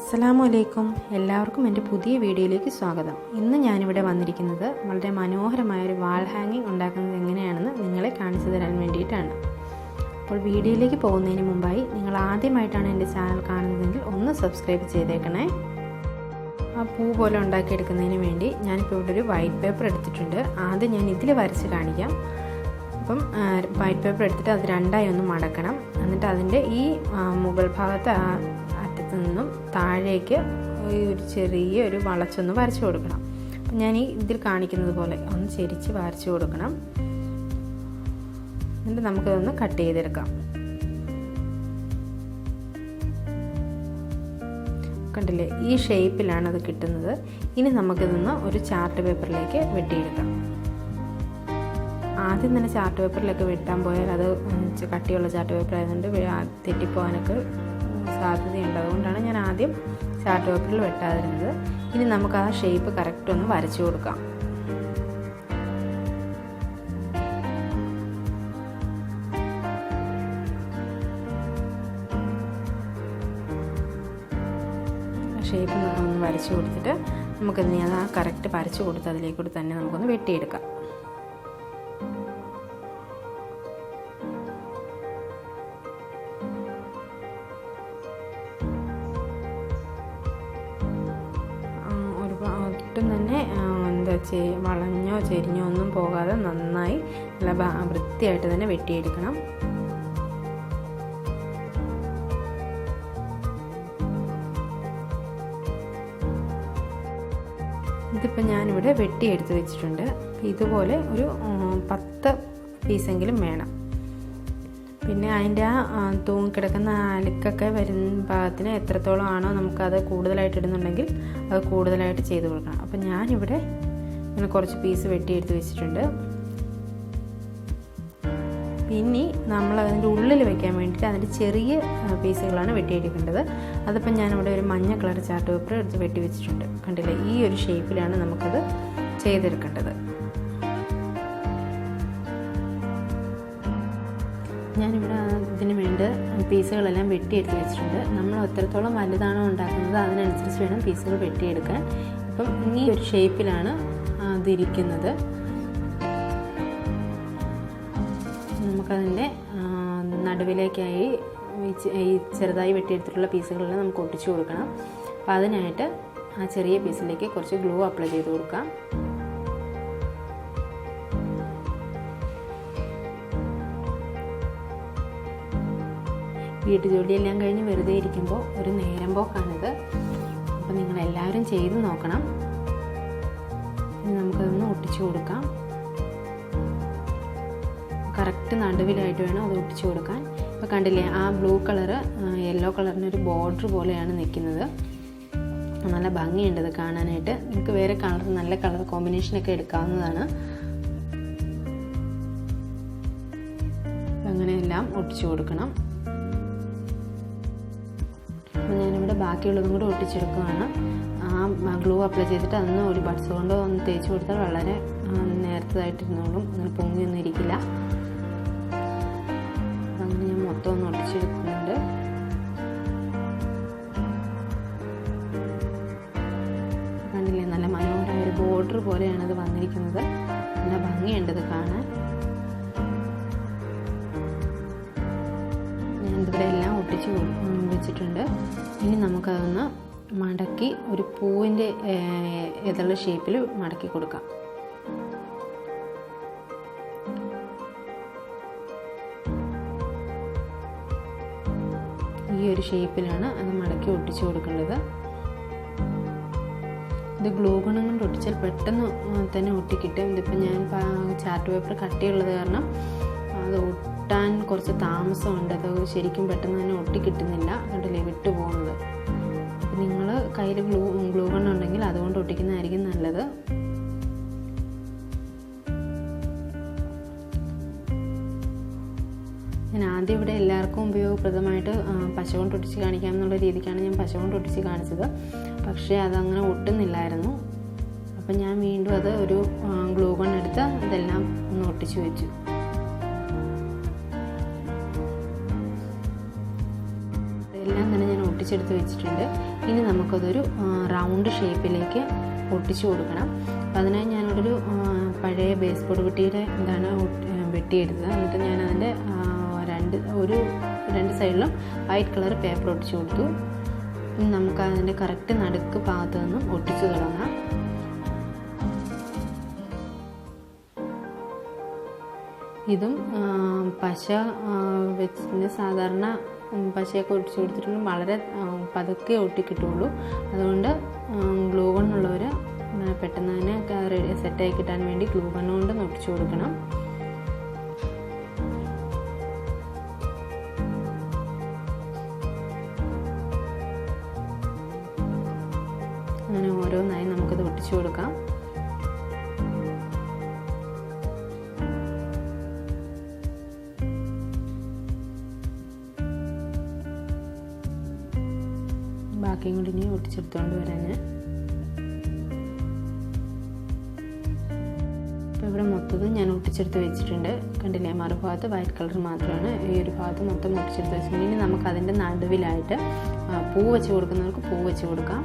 അസ്സലാമു അലൈക്കും. എല്ലാവർക്കും എൻ്റെ പുതിയ വീഡിയോയിലേക്ക് സ്വാഗതം. ഇന്ന് ഞാനിവിടെ വന്നിരിക്കുന്നത് വളരെ മനോഹരമായൊരു വാൾ ഹാങ്ങിങ് ഉണ്ടാക്കുന്നത് എങ്ങനെയാണെന്ന് നിങ്ങളെ കാണിച്ചു തരാൻ വേണ്ടിയിട്ടാണ്. അപ്പോൾ വീഡിയോയിലേക്ക് പോകുന്നതിന് മുമ്പായി നിങ്ങൾ ആദ്യമായിട്ടാണ് എൻ്റെ ചാനൽ കാണുന്നതെങ്കിൽ ഒന്ന് സബ്സ്ക്രൈബ് ചെയ്തേക്കണേ. ആ പൂ പോലെ ഉണ്ടാക്കിയെടുക്കുന്നതിന് വേണ്ടി ഞാനിപ്പോൾ ഇവിടെ ഒരു വൈറ്റ് പേപ്പർ എടുത്തിട്ടുണ്ട്. ആദ്യം ഞാൻ ഇതിൽ വരച്ച് കാണിക്കാം. അപ്പം വൈറ്റ് പേപ്പർ എടുത്തിട്ട് അത് രണ്ടായി ഒന്ന് മടക്കണം. എന്നിട്ട് അതിൻ്റെ ഈ മുകൾ ഭാഗത്ത് അറ്റത്ത് നിന്നും താഴേക്ക് ഒരു ചെറിയൊരു വളച്ചൊന്ന് വരച്ചു കൊടുക്കണം. അപ്പം ഞാൻ ഈ ഇതിൽ കാണിക്കുന്നത് പോലെ ഒന്ന് ചെരിച്ച് വരച്ചു കൊടുക്കണം. എന്നിട്ട് നമുക്കതൊന്ന് കട്ട് ചെയ്തെടുക്കാം. കണ്ടില്ലേ, ഈ ഷേപ്പിലാണ് അത് കിട്ടുന്നത്. ഇനി നമുക്കിതൊന്ന് ഒരു ചാർട്ട് പേപ്പറിലേക്ക് വെട്ടിയെടുക്കാം. ആദ്യം തന്നെ ചാർട്ട് പേപ്പറിലൊക്കെ വെട്ടാൻ പോയാൽ അത് കട്ടിയുള്ള ചാർട്ട് പേപ്പർ ആയതുകൊണ്ട് തെറ്റിപ്പോകാനൊക്കെ സാധ്യതയുണ്ട്. അതുകൊണ്ടാണ് ഞാൻ ആദ്യം ചാർട്ട് പേപ്പറിൽ വെട്ടാതിരുന്നത്. ഇനി നമുക്ക് ആ ഷേപ്പ് കറക്റ്റ് ഒന്ന് വരച്ചു കൊടുക്കാം. ഷേപ്പ് ഒന്ന് വരച്ചു കൊടുത്തിട്ട് നമുക്കിനി അത് ആ കറക്റ്റ് വരച്ചു കൊടുത്ത് അതിലേക്കൂടി തന്നെ നമുക്കൊന്ന് വെട്ടിയെടുക്കാം. ഒട്ടും തന്നെ വളഞ്ഞോ ചെരിഞ്ഞോ ഒന്നും പോകാതെ നന്നായി നല്ല വൃത്തിയായിട്ട് തന്നെ വെട്ടിയെടുക്കണം. ഇതിപ്പോൾ ഞാനിവിടെ വെട്ടിയെടുത്ത് വെച്ചിട്ടുണ്ട്. ഇതുപോലെ ഒരു 10 പീസെങ്കിലും വേണം. പിന്നെ അതിൻ്റെ ആ തൂങ്ങിക്കിടക്കുന്ന അലുക്കൊക്കെ വരുന്ന ഭാഗത്തിന് എത്രത്തോളം ആണോ നമുക്കത് കൂടുതലായിട്ട് ഇടുന്നുണ്ടെങ്കിൽ അത് കൂടുതലായിട്ട് ചെയ്ത് കൊടുക്കണം. അപ്പം ഞാനിവിടെ ഇങ്ങനെ കുറച്ച് പീസ് വെട്ടിയെടുത്ത് വെച്ചിട്ടുണ്ട്. പിന്നെ നമ്മൾ അതിൻ്റെ ഉള്ളിൽ വെക്കാൻ വേണ്ടിയിട്ട് അതിൻ്റെ ചെറിയ പീസുകളാണ് വെട്ടിയെടുക്കേണ്ടത്. അതിപ്പം ഞാനിവിടെ ഒരു മഞ്ഞ കളർ ചാർട്ട് പേപ്പർ എടുത്ത് വെട്ടി വെച്ചിട്ടുണ്ട്. കണ്ടില്ലേ, ഈ ഒരു ഷേപ്പിലാണ് നമുക്കത് ചെയ്തെടുക്കേണ്ടത്. ഞാനിവിടെ ഇതിന് വേണ്ടി പീസുകളെല്ലാം വെട്ടിയെടുത്ത് വെച്ചിട്ടുണ്ട്. നമ്മൾ എത്രത്തോളം വലുതാണോ ഉണ്ടാക്കുന്നത് അതിനനുസരിച്ച് വേണം പീസുകൾ വെട്ടിയെടുക്കാൻ. ഇപ്പം ഈ ഒരു ഷേപ്പിലാണ് അതിരിക്കുന്നത്. നമുക്കതിൻ്റെ നടുവിലേക്കായി ഈ ചെറുതായി വെട്ടിയെടുത്തിട്ടുള്ള പീസുകളെല്ലാം നമുക്ക് ഒട്ടിച്ചു കൊടുക്കണം. അപ്പോൾ അതിനായിട്ട് ആ ചെറിയ പീസിലേക്ക് കുറച്ച് ഗ്ലൂ അപ്ലൈ ചെയ്ത് കൊടുക്കാം. വീട്ടുജോലിയെല്ലാം കഴിഞ്ഞ് വെറുതെ ഇരിക്കുമ്പോൾ ഒരു നേരം പോക്കാണിത്. അപ്പോൾ നിങ്ങളെല്ലാവരും ചെയ്ത് നോക്കണം. ഇനി നമുക്കതൊന്ന് ഒട്ടിച്ചു കൊടുക്കാം. കറക്റ്റ് നടുവിലായിട്ട് വേണം അത് ഒട്ടിച്ചു കൊടുക്കാൻ. ഇപ്പോൾ കണ്ടില്ലേ, ആ ബ്ലൂ കളറ് യെല്ലോ കളറിനൊരു ബോർഡർ പോലെയാണ് നിൽക്കുന്നത്. നല്ല ഭംഗിയുണ്ട് ഇത് കാണാനായിട്ട്. നിങ്ങൾക്ക് വേറെ കളർ നല്ല കളർ കോമ്പിനേഷനൊക്കെ എടുക്കാവുന്നതാണ്. അങ്ങനെയെല്ലാം ഒട്ടിച്ചു കൊടുക്കണം. ഞാനിവിടെ ബാക്കിയുള്ളതും കൂടെ ഒട്ടിച്ചെടുക്കുകയാണ്. ആ ഗ്ലൂ അപ്ലൈ ചെയ്തിട്ട് അതൊന്ന് ഒരു ബഡ്സ് കൊണ്ട് ഒന്ന് തേച്ച് കൊടുത്താൽ വളരെ നേരത്തതായിട്ടിരുന്നോളും. അങ്ങനെ പൊങ്ങിയൊന്നും ഇരിക്കില്ല. അങ്ങനെ ഞാൻ മൊത്തം ഒന്ന് ഒട്ടിച്ചെടുക്കുന്നുണ്ട്. കണ്ടില്ലേ, നല്ല മനോഹരമായ ഒരു ബോർഡർ പോലെയാണ് ഇത് വന്നിരിക്കുന്നത്. നല്ല ഭംഗിയുണ്ട് ഇത് കാണാൻ. ഞാനിവിടെ എല്ലാം ഒട്ടിച്ച് വെച്ചിട്ടുണ്ട്. ഇനി നമുക്കതൊന്ന് മടക്കി ഒരു പൂവിൻ്റെ ഏതുള്ള ഷേപ്പിൽ മടക്കി കൊടുക്കാം. ഈ ഒരു ഷേപ്പിലാണ് അത് മടക്കി ഒട്ടിച്ചു കൊടുക്കേണ്ടത്. ഇത് ഗ്ലൂ ഗൺ കൊണ്ട് ഒട്ടിച്ചാൽ പെട്ടെന്ന് തന്നെ ഒട്ടിക്കിട്ടും. ഇതിപ്പോൾ ഞാൻ ചാർട്ട് പേപ്പർ കട്ടിയുള്ളത് കാരണം അത് ഒട്ടാൻ കുറച്ച് താമസമുണ്ട്. അത് ശരിക്കും പെട്ടെന്ന് തന്നെ ഒട്ടിക്കിട്ടുന്നില്ല. കണ്ടില്ലേ, വിട്ടു പോകുന്നത്. അപ്പം നിങ്ങൾ കയ്യിൽ ഗ്ലൂ ഗൺ ഉണ്ടെങ്കിൽ അതുകൊണ്ട് ഒട്ടിക്കുന്നതായിരിക്കും നല്ലത്. ഞാൻ ആദ്യം ഇവിടെ എല്ലാവർക്കും ഉപയോഗപ്രദമായിട്ട് പശ കൊണ്ട് ഒട്ടിച്ച് കാണിക്കാം എന്നുള്ള രീതിക്കാണ് ഞാൻ പശ കൊണ്ട് ഒട്ടിച്ച് കാണിച്ചത്. പക്ഷേ അതങ്ങനെ ഒട്ടുന്നില്ലായിരുന്നു. അപ്പം ഞാൻ വീണ്ടും അത് ഒരു ഗ്ലൂ ഗൺ എടുത്ത് ഇതെല്ലാം ഒന്ന് ഒട്ടിച്ചു വെച്ചു. എല്ലാം തന്നെ ഞാൻ ഒട്ടിച്ചെടുത്ത് വെച്ചിട്ടുണ്ട്. ഇനി നമുക്കതൊരു റൗണ്ട് ഷേപ്പിലേക്ക് ഒട്ടിച്ചു കൊടുക്കണം. അപ്പോൾ അതിനായി ഞാനിവിടെ ഒരു പഴയ ബേസ്ബോർഡ് പെട്ടിയുടെ വെട്ടിയെടുത്തത്. എന്നിട്ട് ഞാൻ അതിൻ്റെ രണ്ട് സൈഡിലും വൈറ്റ് കളർ പേപ്പർ ഒട്ടിച്ചു കൊടുത്തു. ഇനി നമുക്ക് അതിൻ്റെ കറക്റ്റ് നടുക്ക് ഭാഗത്ത് നിന്നും ഒട്ടിച്ചു തുടങ്ങാം. ഇതും പശ വെച്ച് സാധാരണ പശയൊക്കെ ഒട്ടിച്ചു കൊടുത്തിട്ടുണ്ടെങ്കിൽ വളരെ പതുക്കെ ഒട്ടിക്കിട്ടുള്ളൂ. അതുകൊണ്ട് ഗ്ലൂ ഗണ്ണുള്ളവർ പെട്ടെന്ന് തന്നെ സെറ്റായി കിട്ടാൻ വേണ്ടി ഗ്ലൂ ഗണ്ണ് കൊണ്ട് ഒട്ടിച്ചു കൊടുക്കണം. അങ്ങനെ ഓരോന്നായി നമുക്കത് ഒട്ടിച്ചു കൊടുക്കാം. ബാക്കിയും കൂടി ഇനി ഒട്ടിച്ചെടുത്തുകൊണ്ട് വരാൻ. ഇപ്പോൾ ഇവിടെ മൊത്തം ഞാൻ ഒട്ടിച്ചെടുത്ത് വെച്ചിട്ടുണ്ട്. കണ്ടില്ലേ, മറുഭാഗത്ത് വൈറ്റ് കളർ മാത്രമാണ്, ഈ ഒരു ഭാഗത്ത് മൊത്തം ഒട്ടിച്ചെടുത്ത് വെച്ചിട്ടുണ്ട്. ഇനി നമുക്ക് അതിൻ്റെ നടുവിലായിട്ട് പൂ വെച്ച് കൊടുക്കുന്നവർക്ക് പൂ വെച്ച് കൊടുക്കാം.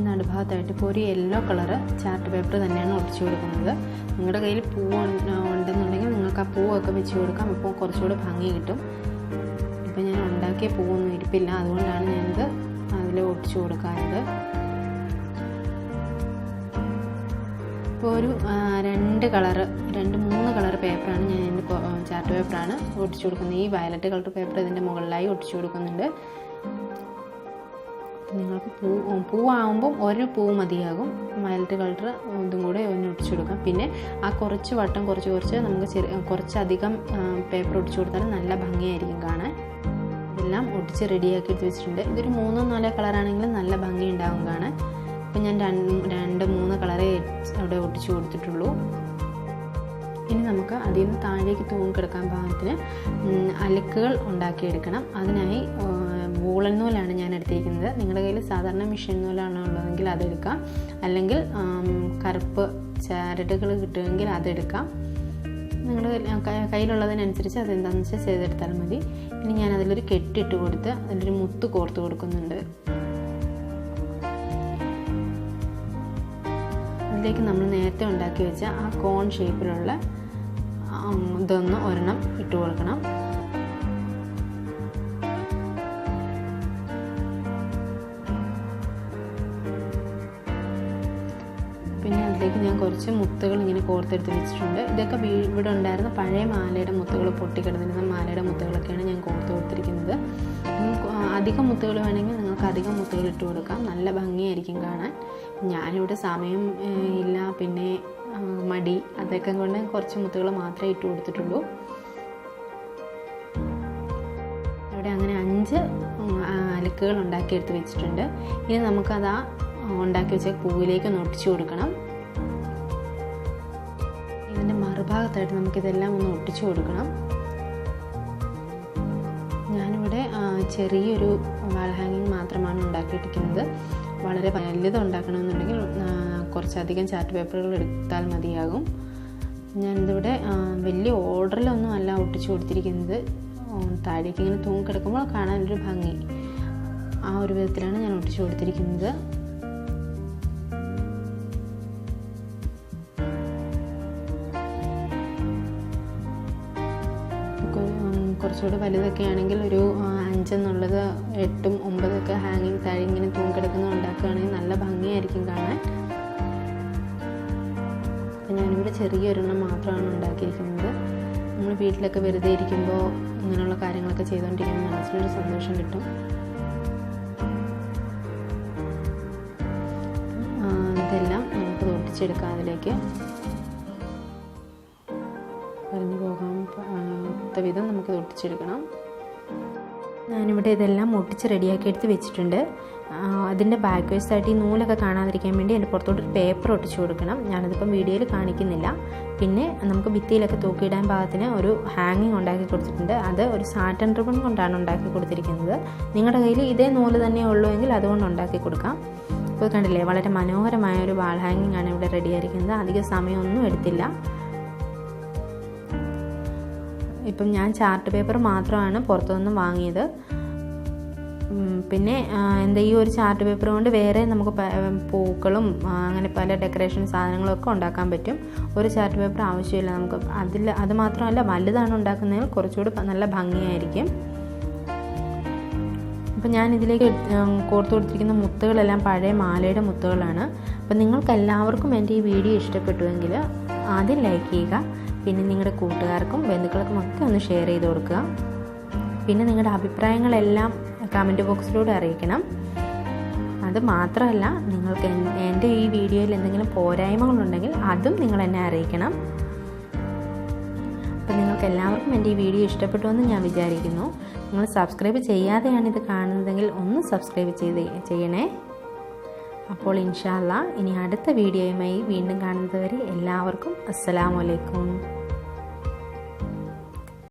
നടുഭാഗത്തായിട്ട് ഇപ്പോൾ ഒരു യെല്ലോ കളറ് ചാർട്ട് പേപ്പർ തന്നെയാണ് ഒട്ടിച്ചു കൊടുക്കുന്നത്. നിങ്ങളുടെ കയ്യിൽ പൂവ് ഉണ്ടെന്നുണ്ടെങ്കിൽ നിങ്ങൾക്ക് ആ പൂവൊക്കെ വെച്ച് കൊടുക്കാം. അപ്പോൾ കുറച്ചുകൂടെ ഭംഗി കിട്ടും. ഇപ്പം ഞാൻ ഉണ്ടാക്കിയ പൂവൊന്നും ഇരിപ്പില്ല, അതുകൊണ്ടാണ് ഞാനിത് അതിൽ ഒട്ടിച്ചു കൊടുക്കാറുണ്ട്. ഇപ്പോൾ ഒരു 2-3 കളർ പേപ്പറാണ് ഞാൻ ഇതിൻ്റെ ചാർട്ട് പേപ്പറാണ് ഒട്ടിച്ചു കൊടുക്കുന്നത്. ഈ വയലറ്റ് കളർ പേപ്പർ ഇതിൻ്റെ മുകളിലായി ഒട്ടിച്ചു കൊടുക്കുന്നുണ്ട്. നിങ്ങൾക്ക് പൂവാകുമ്പം ഒരു പൂ മതിയാകും. വയലറ്റ് കളർ ഇതും കൂടെ ഒന്ന് ഒട്ടിച്ചു കൊടുക്കാം. പിന്നെ ആ കുറച്ച് വട്ടം കുറച്ച് നമുക്ക് കുറച്ചധികം പേപ്പർ ഒട്ടിച്ചു കൊടുത്താൽ നല്ല ഭംഗിയായിരിക്കും കാണാൻ. ഇതെല്ലാം ഒട്ടിച്ച് റെഡിയാക്കി എടുത്ത് വെച്ചിട്ടുണ്ട്. ഇതൊരു 3-4 കളറാണെങ്കിലും നല്ല ഭംഗി ഉണ്ടാകും കാണാൻ. അപ്പം ഞാൻ 2-3 കളറേ അവിടെ ഒട്ടിച്ചു കൊടുത്തിട്ടുള്ളൂ. ഇനി നമുക്ക് അതിൽ നിന്ന് താഴേക്ക് തൂങ്ങിക്കിടക്കാൻ പാകത്തിന് അലക്കുകൾ ഉണ്ടാക്കിയെടുക്കണം. അതിനായി വൂളൻ നൂലാണ് ഞാൻ എടുത്തിരിക്കുന്നത്. നിങ്ങളുടെ കയ്യിൽ സാധാരണ മെഷീൻ നൂലാണ് ഉള്ളതെങ്കിൽ അതെടുക്കാം, അല്ലെങ്കിൽ കറുപ്പ് ചരടുകൾ കിട്ടുമെങ്കിൽ അതെടുക്കാം. നിങ്ങളുടെ കയ്യിലുള്ളതിനനുസരിച്ച് അതെന്താണെന്ന് വെച്ചാൽ ചെയ്തെടുത്താൽ മതി. ഇനി ഞാൻ അതിലൊരു കെട്ടിട്ട് കൊടുത്ത് അതിലൊരു മുത്ത് കോർത്ത് കൊടുക്കുന്നുണ്ട്. അതിലേക്ക് നമ്മൾ നേരത്തെ ഉണ്ടാക്കി വെച്ച ആ കോൺ ഷേപ്പിലുള്ള ഇതൊന്ന് ഒരെണ്ണം ഇട്ട് കൊടുക്കണം. പിന്നെ അതിലേക്ക് ഞാൻ കുറച്ച് മുത്തുകൾ ഇങ്ങനെ കോർത്തെടുത്ത് വെച്ചിട്ടുണ്ട്. ഇതൊക്കെ ഇവിടെ ഉണ്ടായിരുന്ന പഴയ മാലയുടെ മുത്തുകൾ, പൊട്ടിക്കിടന്നിരുന്ന മാലയുടെ മുത്തുകളൊക്കെയാണ് ഞാൻ കോർത്ത് കൊടുത്തിരിക്കുന്നത്. അധികം മുത്തുകൾ വേണമെങ്കിൽ നിങ്ങൾക്ക് അധികം മുത്തുകൾ ഇട്ട് കൊടുക്കാം, നല്ല ഭംഗിയായിരിക്കും കാണാൻ. ഞാനിവിടെ സമയം ഇല്ല, പിന്നെ മടി, അതൊക്കെ കൊണ്ട് കുറച്ച് മുത്തുകൾ മാത്രമേ ഇട്ട് കൊടുത്തിട്ടുള്ളൂ. ഇവിടെ അങ്ങനെ 5 അലക്കുകൾ ഉണ്ടാക്കിയെടുത്ത് വെച്ചിട്ടുണ്ട്. ഇനി നമുക്കത് ആ ഉണ്ടാക്കി വെച്ച പൂവിലേക്ക് ഒന്ന് ഒട്ടിച്ചു കൊടുക്കണം. ഇതിൻ്റെ മറുഭാഗത്തായിട്ട് നമുക്കിതെല്ലാം ഒന്ന് ഒട്ടിച്ചു കൊടുക്കണം. ഞാനിവിടെ ചെറിയൊരു വാൾ ഹാങ്ങിങ് മാത്രമാണ് ഉണ്ടാക്കിയിരിക്കുന്നത്. വളരെ വലുത് ഉണ്ടാക്കണമെന്നുണ്ടെങ്കിൽ കുറച്ചധികം ചാർട്ട് പേപ്പറുകൾ എടുത്താൽ മതിയാകും. ഞാനിതിവിടെ വലിയ ഓർഡറിലൊന്നും അല്ല ഒട്ടിച്ചു കൊടുത്തിരിക്കുന്നത്. താഴേക്ക് ഇങ്ങനെ തൂങ്ങിക്കിടക്കുമ്പോൾ കാണാനൊരു ഭംഗി, ആ ഒരു വിധത്തിലാണ് ഞാൻ ഒട്ടിച്ചു കൊടുത്തിരിക്കുന്നത്. കുറച്ചുകൂടി വലുതൊക്കെ ആണെങ്കിൽ ഒരു 5 എന്നുള്ളത് 8, 9 ഹാങ്ങിങ് താഴെ ഇങ്ങനെ തൂങ്ങിക്കിടക്കുന്നത് ഉണ്ടാക്കുകയാണെങ്കിൽ നല്ല ഭംഗിയായിരിക്കും കാണാൻ. അപ്പം ഞാനിവിടെ ചെറിയൊരെണ്ണം മാത്രമാണ് ഉണ്ടാക്കിയിരിക്കുന്നത്. നമ്മൾ വീട്ടിലൊക്കെ വെറുതെ ഇരിക്കുമ്പോൾ ഇങ്ങനെയുള്ള കാര്യങ്ങളൊക്കെ ചെയ്തുകൊണ്ടിരിക്കുമ്പോൾ മനസ്സിലൊരു സന്തോഷം കിട്ടും. ഇതെല്ലാം നമുക്ക് ഒട്ടിച്ചെടുക്കാം. അതിലേക്ക് പറഞ്ഞു പോകാൻ വിധം നമുക്ക് ഒട്ടിച്ചെടുക്കണം. ഞാനിവിടെ ഇതെല്ലാം ഒട്ടിച്ച് റെഡിയാക്കി എടുത്ത് വെച്ചിട്ടുണ്ട്. അതിൻ്റെ ബാക്ക് വശത്തായിട്ട് ഈ നൂലൊക്കെ കാണാതിരിക്കാൻ വേണ്ടി എൻ്റെ പുറത്തോട്ട് പേപ്പർ ഒട്ടിച്ചു കൊടുക്കണം. ഞാനതിപ്പം വീഡിയോയിൽ കാണിക്കുന്നില്ല. പിന്നെ നമുക്ക് ഭിത്തിയിലൊക്കെ തൂക്കിയിടാൻ പാകത്തിന് ഒരു ഹാങ്ങിങ് ഉണ്ടാക്കി കൊടുത്തിട്ടുണ്ട്. അത് ഒരു സാറ്റൻ റിബൺ കൊണ്ടാണ് ഉണ്ടാക്കി കൊടുത്തിരിക്കുന്നത്. നിങ്ങളുടെ കയ്യിൽ ഇതേ നൂല് തന്നെ ഉള്ളൂ എങ്കിൽ അതുകൊണ്ട് ഉണ്ടാക്കി കൊടുക്കാം. ഇപ്പോൾ കണ്ടില്ലേ, വളരെ മനോഹരമായ ഒരു വാൾ ഹാങ്ങിങ് ആണ് ഇവിടെ റെഡിയായിരിക്കുന്നത്. അധികം സമയമൊന്നും എടുത്തില്ല. ഇപ്പം ഞാൻ ചാർട്ട് പേപ്പർ മാത്രമാണ് പുറത്തുനിന്ന് വാങ്ങിയത്. പിന്നെ ഈ ഒരു ചാർട്ട് പേപ്പർ കൊണ്ട് വേറെ നമുക്ക് പൂക്കളും അങ്ങനെ പല ഡെക്കറേഷൻ സാധനങ്ങളൊക്കെ ഉണ്ടാക്കാൻ പറ്റും. ഒരു ചാർട്ട് പേപ്പർ ആവശ്യമില്ല നമുക്ക്. അത് മാത്രമല്ല, വലുതാണ് ഉണ്ടാക്കുന്നതിൽ കുറച്ചുകൂടി നല്ല ഭംഗിയായിരിക്കും. അപ്പോൾ ഞാൻ ഇതിലേക്ക് കോർത്ത് കൊടുത്തിരിക്കുന്ന മുത്തുകളെല്ലാം പഴയ മാലയുടെ മുത്തുകളാണ്. അപ്പോൾ നിങ്ങൾക്കെല്ലാവർക്കും എൻ്റെ ഈ വീഡിയോ ഇഷ്ടപ്പെട്ടുവെങ്കിൽ ആദ്യം ലൈക്ക് ചെയ്യുക, പിന്നെ നിങ്ങളുടെ കൂട്ടുകാർക്കും ബന്ധുക്കൾക്കും ഒക്കെ ഒന്ന് ഷെയർ ചെയ്ത് കൊടുക്കുക. പിന്നെ നിങ്ങളുടെ അഭിപ്രായങ്ങളെല്ലാം കമൻറ്റ് ബോക്സിലൂടെ അറിയിക്കണം. അത് മാത്രമല്ല, നിങ്ങൾക്ക് എൻ്റെ ഈ വീഡിയോയിൽ എന്തെങ്കിലും പോരായ്മകളുണ്ടെങ്കിൽ അതും നിങ്ങൾ എന്നെ അറിയിക്കണം. അപ്പോൾ നിങ്ങൾക്ക് എല്ലാവർക്കും എൻ്റെ ഈ വീഡിയോ ഇഷ്ടപ്പെട്ടു എന്ന് ഞാൻ വിചാരിക്കുന്നു. നിങ്ങൾ സബ്സ്ക്രൈബ് ചെയ്യാതെയാണ് ഇത് കാണുന്നതെങ്കിൽ ഒന്ന് സബ്സ്ക്രൈബ് ചെയ്യണേ. അപ്പോൾ ഇൻഷാ അല്ലാഹ് ഇനി അടുത്ത വീഡിയോയുമായി വീണ്ടും കാണുന്നതുവരെ എല്ലാവർക്കും അസ്സലാമു അലൈക്കും.